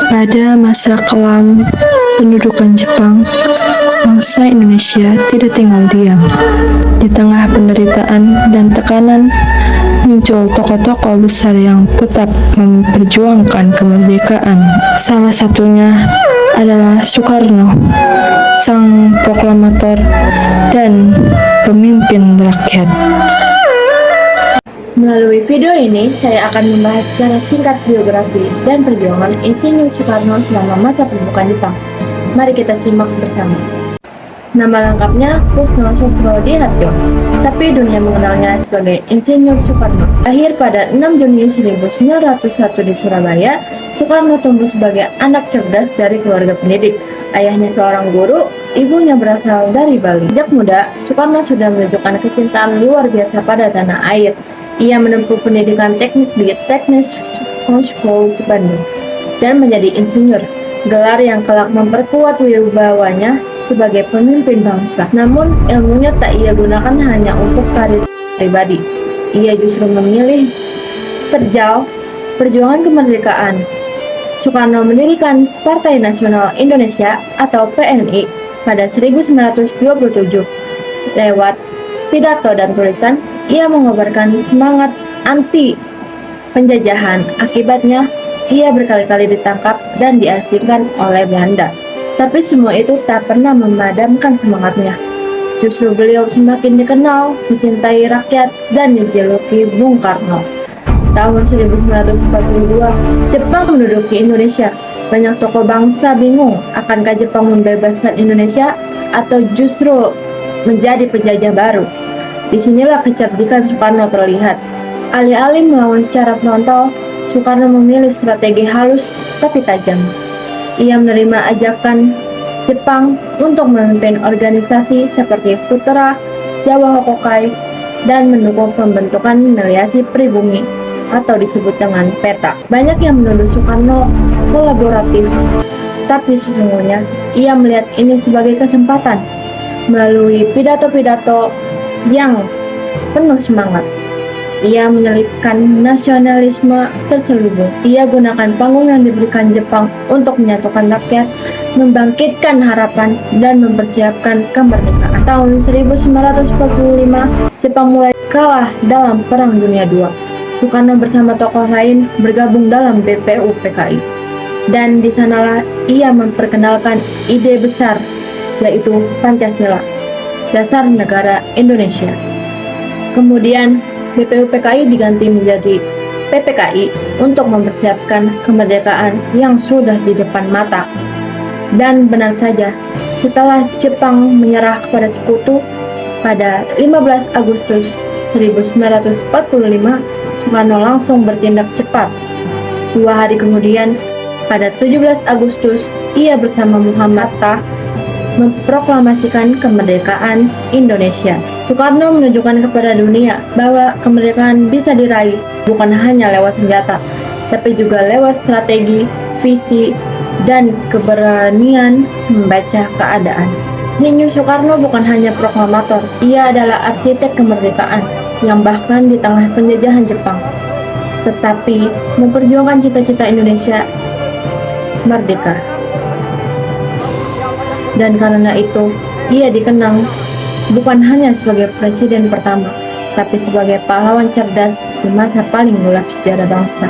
Pada masa kelam pendudukan Jepang, bangsa Indonesia tidak tinggal diam. Di tengah penderitaan dan tekanan, muncul tokoh-tokoh besar yang tetap memperjuangkan kemerdekaan. Salah satunya adalah Soekarno, sang proklamator dan pemimpin rakyat. Melalui video ini, saya akan membahas secara singkat biografi dan perjuangan Insinyur Soekarno selama masa pembukaan Jepang. Mari kita simak bersama. Nama lengkapnya Kusno Sosrodihardjo, tapi dunia mengenalnya sebagai Insinyur Soekarno. Lahir pada 6 Juni 1901 di Surabaya, Soekarno tumbuh sebagai anak cerdas dari keluarga pendidik. Ayahnya seorang guru, ibunya berasal dari Bali. Sejak muda, Soekarno sudah menunjukkan kecintaan luar biasa pada tanah air. Ia menempuh pendidikan teknik di Teknis School di Bandung dan menjadi insinyur, gelar yang kelak memperkuat wibawanya sebagai pemimpin bangsa. Namun, ilmunya tak ia gunakan hanya untuk karir pribadi. Ia justru memilih terjal perjuangan kemerdekaan. Soekarno mendirikan Partai Nasional Indonesia atau PNI pada 1927. Lewat pidato dan tulisan, ia mengobarkan semangat anti penjajahan. Akibatnya, ia berkali-kali ditangkap dan diasingkan oleh Belanda. Tapi semua itu tak pernah memadamkan semangatnya. Justru beliau semakin dikenal, dicintai rakyat, dan dijuluki Bung Karno. Tahun 1942, Jepang menduduki Indonesia. Banyak tokoh bangsa bingung, akankah Jepang membebaskan Indonesia atau justru menjadi penjajah baru. Disinilah kecerdikan Soekarno terlihat. Alih-alih melawan secara frontal, Soekarno memilih strategi halus tapi tajam. Ia menerima ajakan Jepang untuk memimpin organisasi seperti Putra, Jawa Hokokai, dan mendukung pembentukan miliasi pribumi atau disebut dengan peta. Banyak yang menuduh Soekarno kolaboratif, tapi sesungguhnya ia melihat ini sebagai kesempatan. Melalui pidato-pidato yang penuh semangat, ia menyelipkan nasionalisme terselubung. Ia gunakan panggung yang diberikan Jepang untuk menyatukan rakyat, membangkitkan harapan, dan mempersiapkan kemerdekaan. Tahun 1945, Jepang mulai kalah dalam Perang Dunia II. Soekarno bersama tokoh lain bergabung dalam BPUPKI. Dan di sanalah ia memperkenalkan ide besar, yaitu Pancasila, dasar negara Indonesia. Kemudian BPUPKI diganti menjadi PPKI untuk mempersiapkan kemerdekaan yang sudah di depan mata. Dan benar saja, setelah Jepang menyerah kepada sekutu pada 15 Agustus 1945, Soekarno langsung bertindak cepat. 2 hari kemudian, pada 17 Agustus, ia bersama Muhammad Hatta memproklamasikan kemerdekaan Indonesia. Soekarno menunjukkan kepada dunia bahwa kemerdekaan bisa diraih bukan hanya lewat senjata, tapi juga lewat strategi, visi, dan keberanian membaca keadaan. Insinyur Soekarno bukan hanya proklamator, ia adalah arsitek kemerdekaan yang bahkan di tengah penjajahan Jepang, tetapi memperjuangkan cita-cita Indonesia merdeka. Dan karena itu, ia dikenang bukan hanya sebagai presiden pertama, tapi sebagai pahlawan cerdas di masa paling gelap sejarah bangsa.